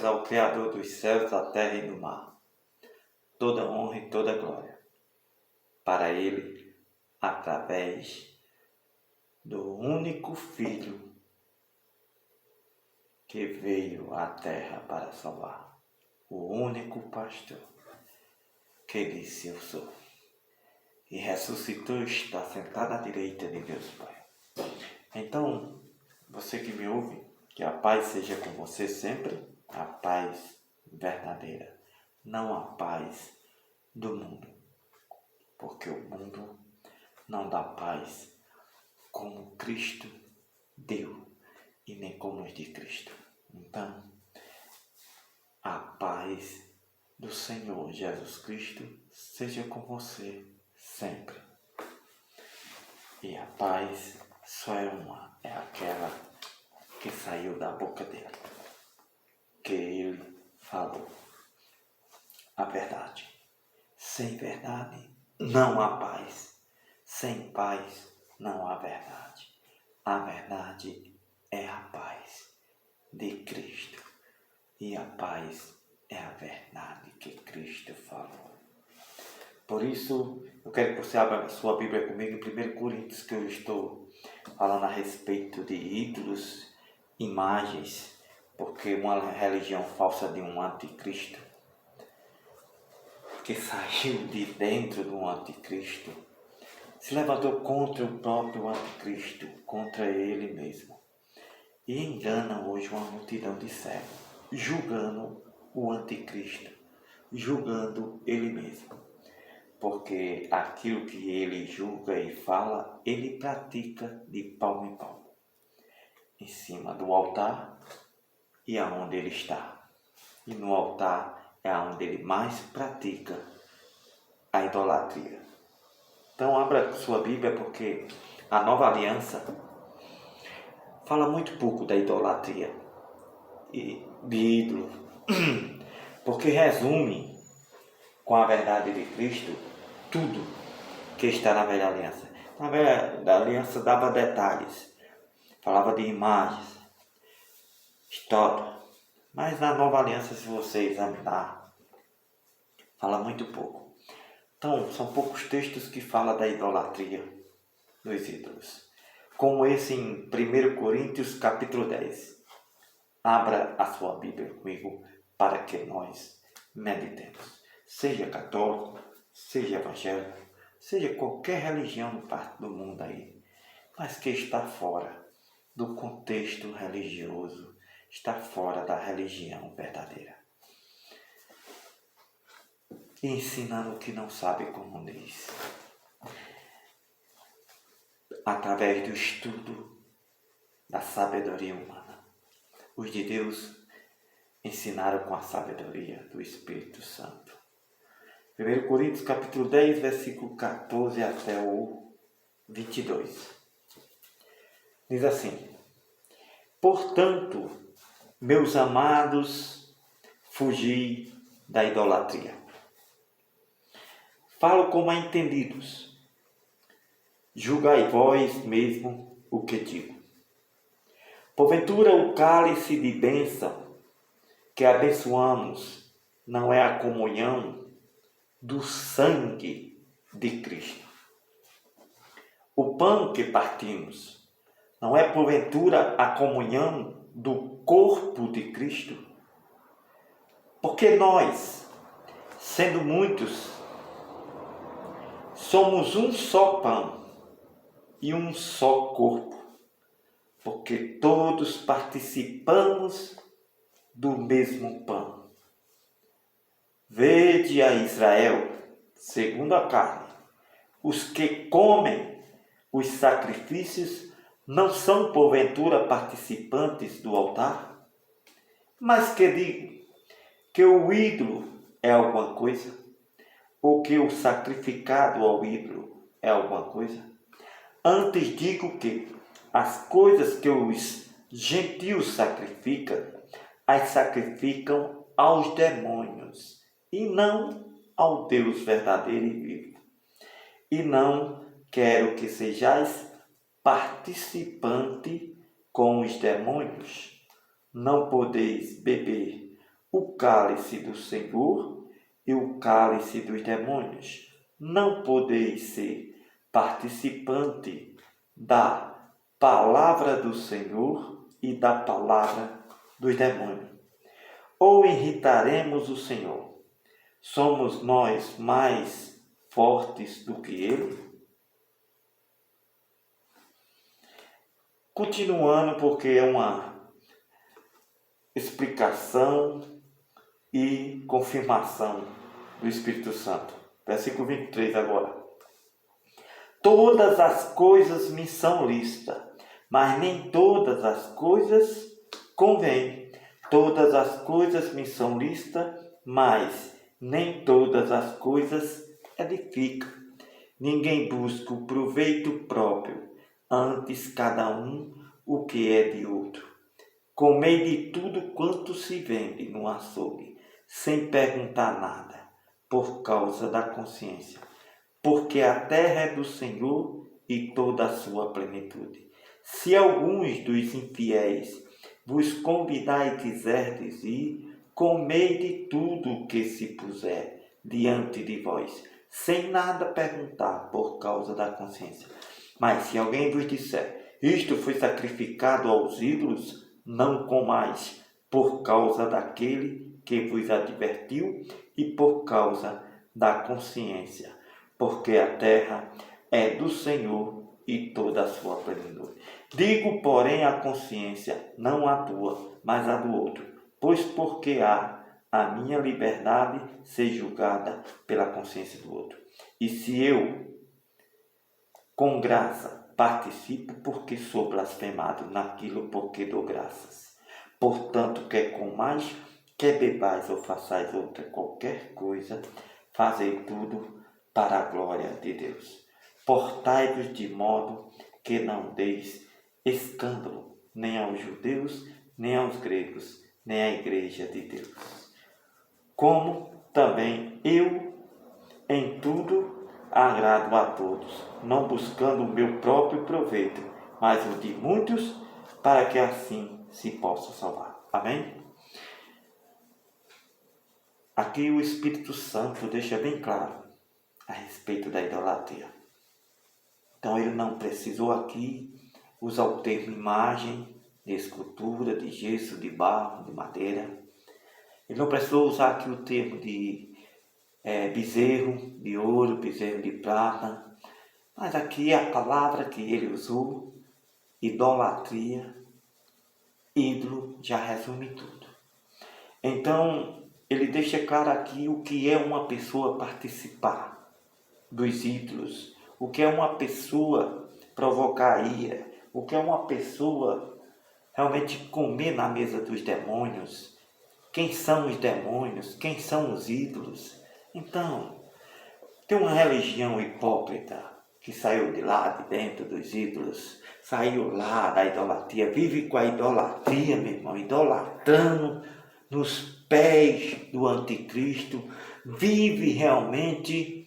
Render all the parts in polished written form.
glórias ao Criador dos céus, da terra e do mar. Toda honra e toda glória para Ele, através do único Filho que veio à terra para salvar. O único pastor que disse: eu sou. E ressuscitou, está sentado à direita de Deus Pai. Então, você que me ouve, que a paz seja com você sempre, a paz verdadeira, não a paz do mundo, porque o mundo não dá paz como Cristo deu e nem como os de Cristo. Então, a paz do Senhor Jesus Cristo seja com você sempre. E a paz só é uma, é aquela que saiu da boca dele, que ele falou a verdade. Sem verdade não há paz. Sem paz não há verdade. A verdade é a paz de Cristo. E a paz é a verdade que Cristo falou. Por isso, eu quero que você abra a sua Bíblia comigo em 1 Coríntios, que eu estou falando a respeito de ídolos, imagens, porque uma religião falsa de um anticristo, que saiu de dentro do anticristo, se levantou contra o próprio anticristo, contra ele mesmo, e engana hoje uma multidão de cegos, julgando o anticristo, julgando ele mesmo. Porque aquilo que ele julga e fala, ele pratica de palmo em palmo, em cima do altar e aonde ele está. E no altar é aonde ele mais pratica a idolatria. Então abra sua Bíblia, porque a Nova Aliança fala muito pouco da idolatria e de ídolo, porque resume com a verdade de Cristo tudo que está na Velha Aliança. Na Velha Aliança dava detalhes, falava de imagens, história, mas na Nova Aliança, se você examinar, fala muito pouco. Então, são poucos textos que falam da idolatria dos ídolos, como esse em 1 Coríntios capítulo 10. Abra a sua Bíblia comigo para que nós meditemos. Seja católico, seja evangélico, seja qualquer religião do mundo aí, mas que está fora do contexto religioso, está fora da religião verdadeira. E ensinando o que não sabe, como diz, através do estudo da sabedoria humana. Os de Deus ensinaram com a sabedoria do Espírito Santo. 1 Coríntios capítulo 10, versículo 14 até o 22. Diz assim: portanto, meus amados, fugi da idolatria. Falo como a entendidos. Julgai vós mesmo o que digo. Porventura o cálice de bênção que abençoamos não é a comunhão do sangue de Cristo. O pão que partimos não é porventura a comunhão do corpo de Cristo? Porque nós, sendo muitos, somos um só pão e um só corpo, porque todos participamos do mesmo pão. Vede a Israel, segundo a carne, os que comem os sacrifícios não são porventura participantes do altar? Mas que digo que o ídolo é alguma coisa? Ou que o sacrificado ao ídolo é alguma coisa? Antes digo que as coisas que os gentios sacrificam, as sacrificam aos demônios, e não ao Deus verdadeiro e vivo. E não quero que sejais participante com os demônios. Não podeis beber o cálice do Senhor e o cálice dos demônios. Não podeis ser participante da palavra do Senhor e da palavra dos demônios. Ou irritaremos o Senhor? Somos nós mais fortes do que Ele? Continuando, porque é uma explicação e confirmação do Espírito Santo. Versículo 23 agora. Todas as coisas me são lícitas, mas nem todas as coisas convêm. Todas as coisas me são lícitas, mas nem todas as coisas edificam. Ninguém busca o proveito próprio, antes cada um o que é de outro. Comei de tudo quanto se vende no açougue, sem perguntar nada, por causa da consciência. Porque a terra é do Senhor e toda a sua plenitude. Se alguns dos infiéis vos convidar e quiserdes ir, comei de tudo o que se puser diante de vós, sem nada perguntar por causa da consciência. Mas se alguém vos disser, isto foi sacrificado aos ídolos, não comais, por causa daquele que vos advertiu e por causa da consciência. Porque a terra é do Senhor e toda a sua plenitude. Digo, porém, a consciência, não a tua, mas a do outro, pois porque há a minha liberdade ser julgada pela consciência do outro. E se eu, com graça, participo, porque sou blasfemado naquilo porque dou graças. Portanto, quer comais, quer bebais ou façais outra qualquer coisa, fazei tudo para a glória de Deus. Portai-vos de modo que não deis escândalo, nem aos judeus, nem aos gregos, nem à igreja de Deus. Como também eu, em tudo, agrado a todos, não buscando o meu próprio proveito, mas o de muitos, para que assim se possa salvar. Amém? Aqui o Espírito Santo deixa bem claro a respeito da idolatria. Então ele não precisou aqui usar o termo imagem, de escultura, de gesso, de barro, de madeira. Ele não precisou usar aqui o termo de bezerro de ouro, bezerro de prata. Mas aqui a palavra que ele usou, idolatria, ídolo, já resume tudo. Então ele deixa claro aqui o que é uma pessoa participar dos ídolos, o que é uma pessoa provocar ira, o que é uma pessoa realmente comer na mesa dos demônios, quem são os demônios, quem são os ídolos. Então, tem uma religião hipócrita que saiu de lá, de dentro dos ídolos, saiu lá da idolatria, vive com a idolatria, meu irmão, idolatrando nos pés do anticristo, vive realmente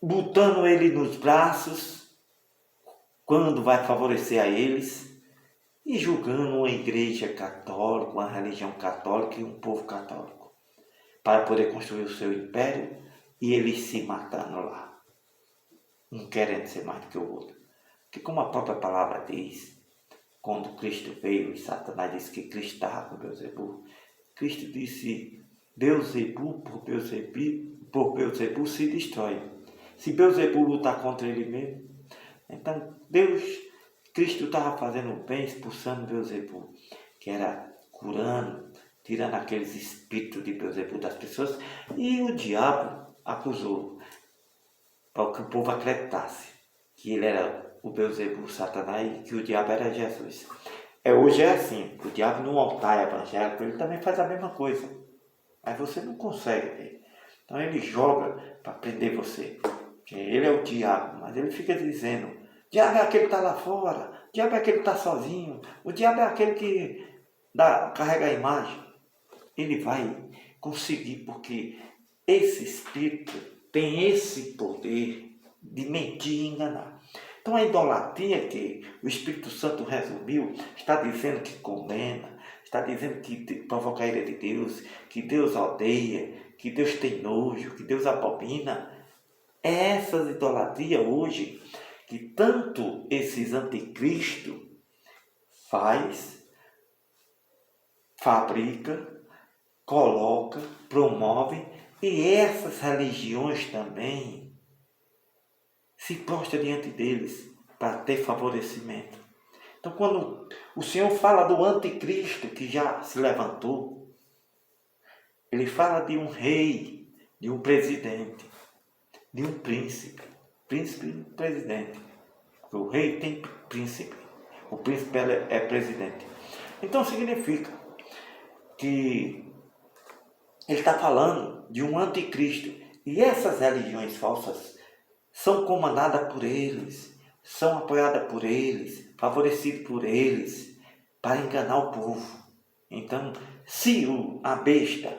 botando ele nos braços quando vai favorecer a eles e julgando uma igreja católica, uma religião católica e um povo católico para poder construir o seu império e eles se matando lá, um querendo ser mais do que o outro. Porque como a própria palavra diz, quando Cristo veio e Satanás disse que Cristo estava com Beelzebul, Cristo disse, Beelzebul por Beelzebul se destrói. Se Beelzebul lutar contra ele mesmo, então Cristo estava fazendo bem, expulsando Beelzebul, que era curando, tirando aqueles espíritos de Beelzebul das pessoas, e o diabo acusou para que o povo acreditasse que ele era o Beelzebul, Satanás, e que o diabo era Jesus. Hoje é assim, o diabo no altar evangélico, ele também faz a mesma coisa, mas você não consegue ver. Então ele joga para prender você, que ele é o diabo, mas ele fica dizendo, o diabo é aquele que está lá fora, o diabo é aquele que está sozinho, o diabo é aquele que carrega a imagem. Ele vai conseguir, porque esse espírito tem esse poder de mentir e enganar. Então a idolatria que o Espírito Santo resumiu, está dizendo que condena, está dizendo que provoca a ira de Deus, que Deus odeia, que Deus tem nojo, que Deus abomina. Essas idolatrias hoje, que tanto esses anticristos fabrica, coloca, promove, e essas religiões também se prostram diante deles para ter favorecimento. Então, quando o Senhor fala do anticristo que já se levantou, ele fala de um rei, de um presidente, de um príncipe e presidente. O rei tem príncipe, o príncipe é presidente. Então significa que ele está falando de um anticristo. E essas religiões falsas são comandadas por eles, são apoiadas por eles, favorecidas por eles, para enganar o povo. Então, se a besta,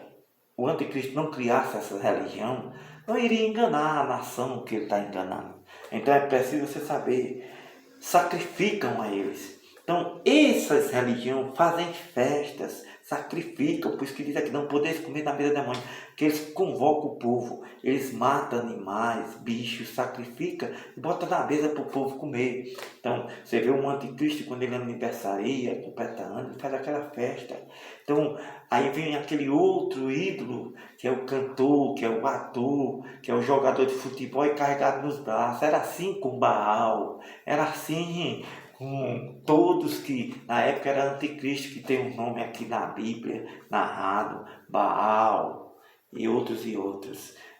o anticristo, não criasse essa religião, não iria enganar a nação que ele está enganando. Então é preciso você saber, sacrificam a eles. Então, essas religiões fazem festas, sacrificam, por isso que diz aqui, não podeis comer na mesa da mãe, que eles convocam o povo, eles matam animais, bichos, sacrificam e botam na mesa para o povo comer. Então, você vê um anticristo, quando ele aniversaria, completa ano, ele faz aquela festa. Então, aí vem aquele outro ídolo, que é o cantor, que é o ator, que é o jogador de futebol e carregado nos braços. Era assim com Baal, era assim com todos que na época era anticristo, que tem um nome aqui na Bíblia, narrado, Baal e outros.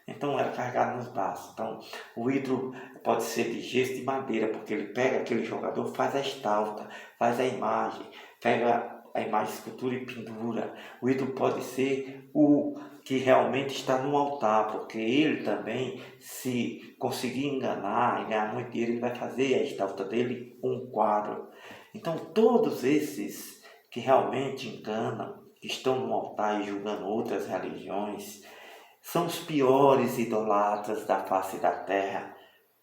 Então era carregado nos braços. Então o ídolo pode ser de gesso, de madeira, porque ele pega aquele jogador, faz a estátua, faz a imagem, pega a imagem, escultura e pendura. O ídolo pode ser o que realmente está no altar, porque ele também, se conseguir enganar e ganhar muito dinheiro, ele vai fazer a estátua dele um quadro. Então todos esses que realmente enganam, que estão no altar e julgando outras religiões, são os piores idolatras da face da terra,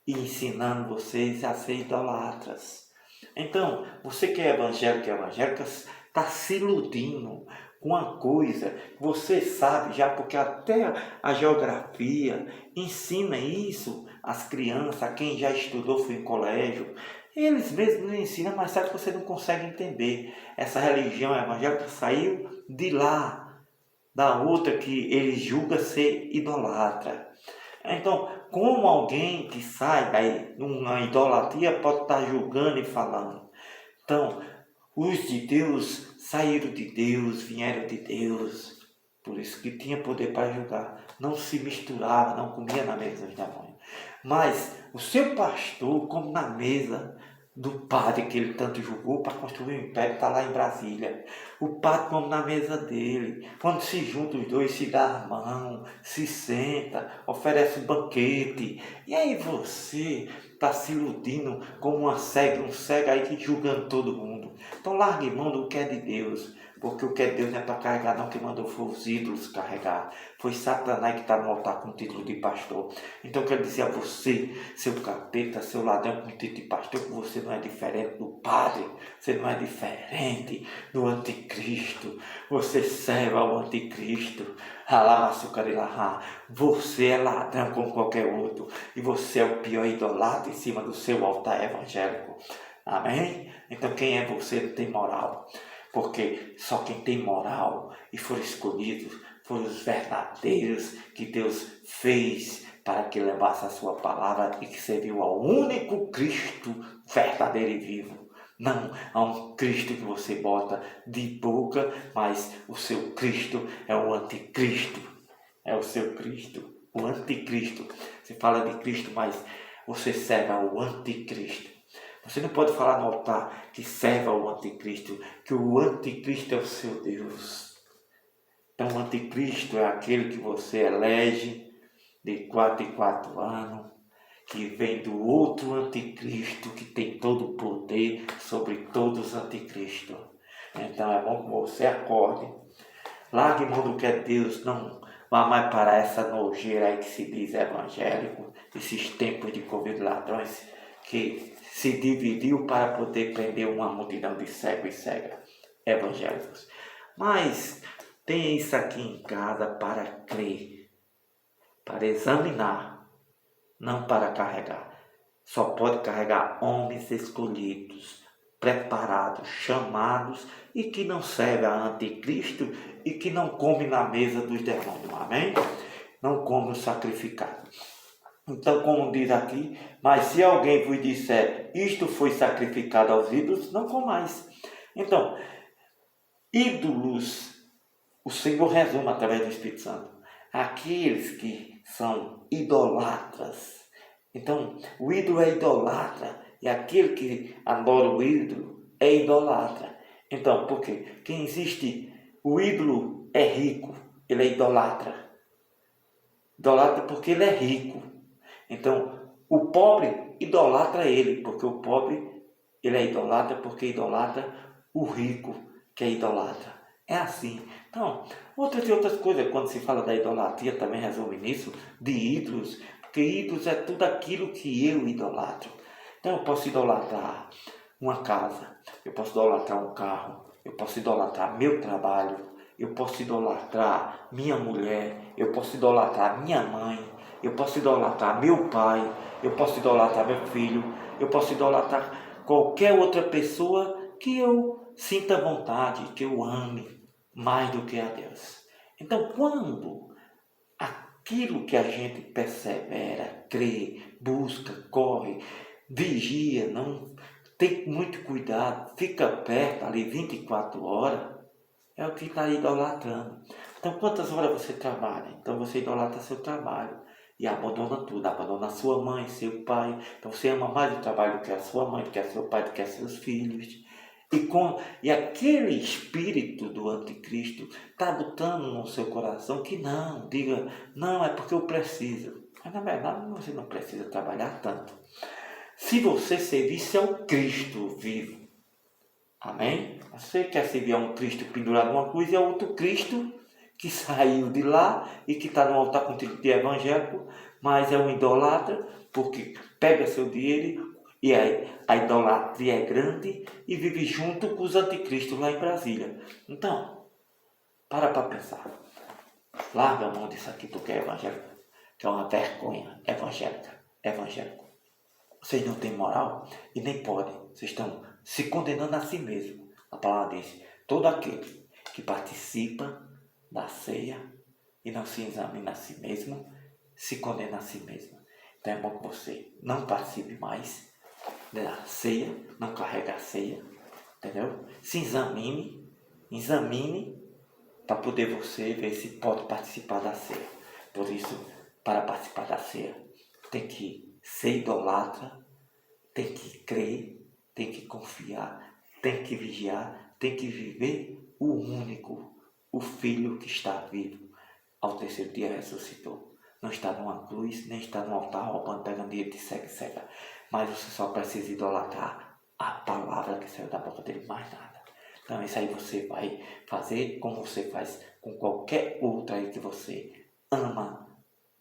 e ensinando vocês a ser idolatras. Então, você que é evangélico e evangélica, está se iludindo com uma coisa que você sabe já, porque até a geografia ensina isso às crianças, a quem já estudou, foi em colégio. Eles mesmos ensinam, mas sabe que você não consegue entender. Essa religião evangélica saiu de lá, da outra que ele julga ser idolatra. Então, como alguém que sai daí numa idolatria pode estar julgando e falando? Então, os de Deus saíram de Deus, vieram de Deus, por isso que tinha poder para julgar. Não se misturava, não comia na mesa dos demônios. Mas o seu pastor come na mesa do padre que ele tanto julgou para construir o império, está lá em Brasília. O padre come na mesa dele. Quando se juntam os dois, se dá a mão, se senta, oferece um banquete. E aí você está se iludindo como uma cega, um cego aí que julgando todo mundo. Então largue mão do que é de Deus. Porque o que é de Deus não é para carregar, não. Quem mandou foi os ídolos carregar. Foi Satanás que está no altar com o título de pastor. Então eu quero dizer a você, seu capeta, seu ladrão com o título de pastor, que você não é diferente do padre. Você não é diferente do anticristo. Você serve ao anticristo. Você é ladrão como qualquer outro. E você é o pior idolatra em cima do seu altar evangélico. Amém? Então quem é você não tem moral. Porque só quem tem moral e foram escolhidos foram os verdadeiros que Deus fez para que levasse a sua palavra e que serviu ao único Cristo verdadeiro e vivo. Não a um Cristo que você bota de boca, mas o seu Cristo é o anticristo. É o seu Cristo, o anticristo. Você fala de Cristo, mas você serve ao anticristo. Você não pode falar no altar que serve ao anticristo, que o anticristo é o seu Deus. Então o anticristo é aquele que você elege de 4 em 4 anos, que vem do outro anticristo, que tem todo o poder sobre todos os anticristos. Então é bom que você acorde, largue mão do que é Deus, não vá mais para essa nojeira aí que se diz evangélico, esses tempos de Covid ladrões, que se dividiu para poder prender uma multidão de cegos e cegas evangélicos. Mas tenha isso aqui em casa para crer, para examinar, não para carregar. Só pode carregar homens escolhidos, preparados, chamados e que não servem a anticristo e que não come na mesa dos demônios. Amém? Não come o sacrificado. Então, como diz aqui, mas se alguém vos disser, isto foi sacrificado aos ídolos, não comais. Então, ídolos, o Senhor resume através do Espírito Santo. Aqueles que são idolatras. Então, o ídolo é idolatra. E aquele que adora o ídolo é idolatra. Então, por quê? Quem existe, o ídolo é rico, ele é idolatra. Idolatra porque ele é rico. Então, o pobre idolatra ele, porque o pobre ele é idolatra porque idolatra o rico que é idolatra. É assim. Então, outras coisas, quando se fala da idolatria, também resume nisso, de ídolos, porque ídolos é tudo aquilo que eu idolatro. Então, eu posso idolatrar uma casa, eu posso idolatrar um carro, eu posso idolatrar meu trabalho, eu posso idolatrar minha mulher, eu posso idolatrar minha mãe, eu posso idolatrar meu pai, eu posso idolatrar meu filho, eu posso idolatrar qualquer outra pessoa que eu sinta vontade, que eu ame mais do que a Deus. Então, quando aquilo que a gente persevera, crê, busca, corre, vigia, não tem muito cuidado, fica perto ali 24 horas, é o que está idolatrando. Então, quantas horas você trabalha? Então, você idolatra seu trabalho e abandona tudo, abandona a sua mãe, seu pai. Então, você ama mais o trabalho do que a sua mãe, do que a seu pai, do que a seus filhos. E aquele espírito do anticristo está botando no seu coração que não, diga, não, é porque eu preciso. Mas, na verdade, você não precisa trabalhar tanto. Se você servisse ao Cristo vivo, amém? Você quer servir a um Cristo pendurado numa cruz e a outro Cristo que saiu de lá e que está no altar contigo de evangélico, mas é um idolatra porque pega seu dinheiro e a idolatria é grande e vive junto com os anticristos lá em Brasília. Então, para pensar. Larga a mão disso aqui porque é evangélico, que é uma vergonha evangélico. Vocês não têm moral e nem podem. Vocês estão se condenando a si mesmo. A palavra diz, todo aquele que participa da ceia e não se examina a si mesmo, se condena a si mesmo. Então é bom que você não participe mais da ceia, não carregue a ceia, entendeu? Se examine para poder você ver se pode participar da ceia. Por isso, para participar da ceia, tem que ser idolatra, tem que crer, tem que confiar, tem que vigiar, tem que viver o único, o Filho que está vivo. Ao terceiro dia ressuscitou. Não está numa cruz, nem está no altar roubando, pegando dinheiro de cega e cega. Mas você só precisa idolatrar a palavra que saiu da boca dele, mais nada. Então isso aí você vai fazer como você faz com qualquer outra aí que você ama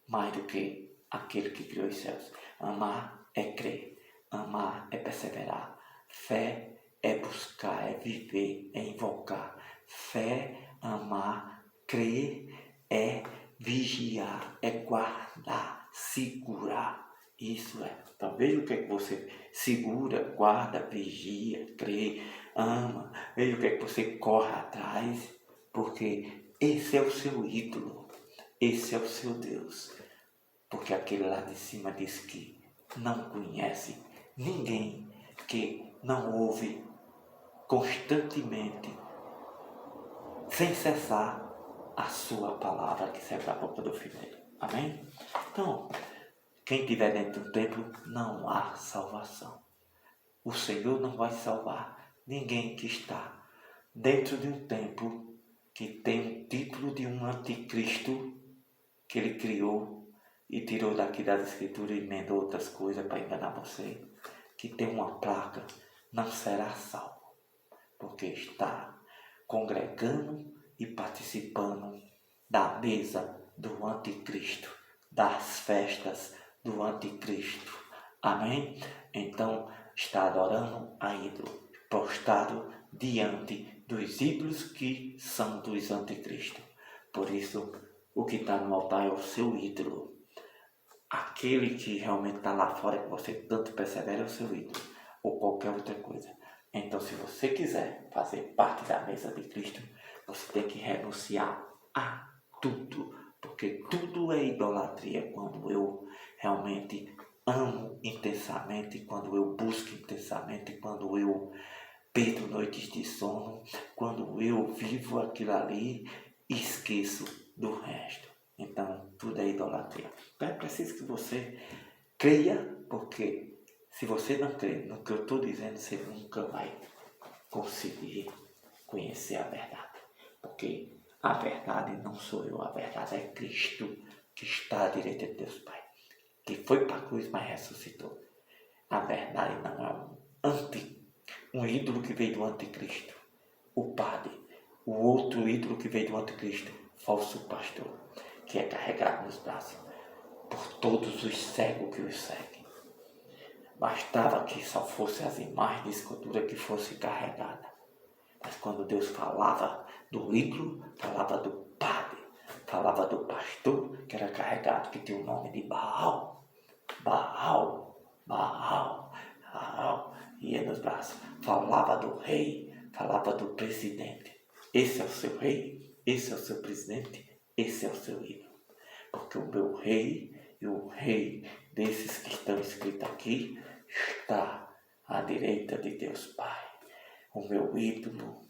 mais do que aquele que criou os céus. Amar é crer. Amar é perseverar. Fé é buscar, é viver, é invocar. Fé, amar, crer é vigiar, é guardar, segurar. Isso é. Então veja o que é que você segura, guarda, vigia, crê, ama. Veja o que é que você corre atrás, porque esse é o seu ídolo, esse é o seu Deus. Porque aquele lá de cima diz que não conhece ninguém que não ouve constantemente, sem cessar, a sua palavra que sai da boca do Filho dele. Amém? Então, quem estiver dentro do templo, não há salvação. O Senhor não vai salvar ninguém que está dentro de um templo que tem o título de um anticristo que ele criou e tirou daqui das escrituras e emendou outras coisas para enganar você, que tem uma placa, não será salvo, porque está congregando e participando da mesa do anticristo, das festas do anticristo. Amém? Então está adorando a ídolo, prostrado diante dos ídolos que são dos anticristos. Por isso, o que está no altar é o seu ídolo. Aquele que realmente está lá fora, que você tanto persevera, é o seu ídolo, ou qualquer outra coisa. Então, se você quiser fazer parte da mesa de Cristo, você tem que renunciar a tudo, porque tudo é idolatria quando eu realmente amo intensamente, quando eu busco intensamente, quando eu perco noites de sono, quando eu vivo aquilo ali e esqueço do resto. Então, tudo é idolatria. Então, é preciso que você creia, porque se você não crê no que eu estou dizendo, você nunca vai conseguir conhecer a verdade. Porque a verdade não sou eu, a verdade é Cristo que está à direita de Deus Pai, que foi para a cruz, mas ressuscitou. A verdade não é um ídolo que veio do anticristo, o padre. O outro ídolo que veio do anticristo, falso pastor, que é carregado nos braços por todos os cegos que os seguem. Bastava que só fossem as imagens de escultura que fossem carregadas. Mas quando Deus falava do ídolo, falava do padre, falava do pastor que era carregado, que tinha o nome de Baal. Baal, Baal, Baal, ia nos braços. Falava do rei, falava do presidente. Esse é o seu rei, esse é o seu presidente, esse é o seu ídolo. Porque o meu rei e o rei desses que estão escritos aqui está à direita de Deus Pai. O meu ídolo,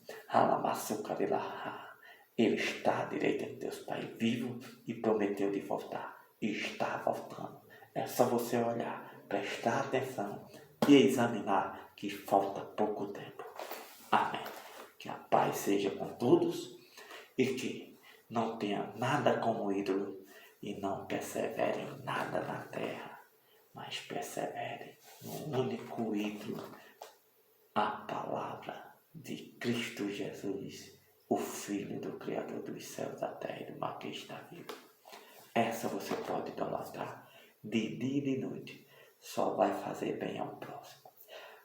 ele está à direita de Deus Pai vivo e prometeu de voltar. E está voltando. É só você olhar, prestar atenção e examinar que falta pouco tempo. Amém. Que a paz seja com todos e que não tenha nada como ídolo e não persevere em nada na terra, mas persevere no único ídolo, a palavra de Cristo Jesus, o Filho do Criador dos céus, da terra e do mar que está vivo. Essa você pode idolatrar de dia e de noite, só vai fazer bem ao próximo.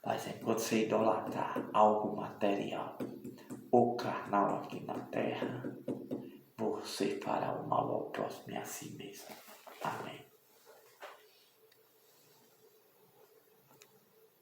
Mas enquanto você idolatrar algo material ou carnal aqui na terra, você fará o mal ao próximo e a si mesmo. Amém.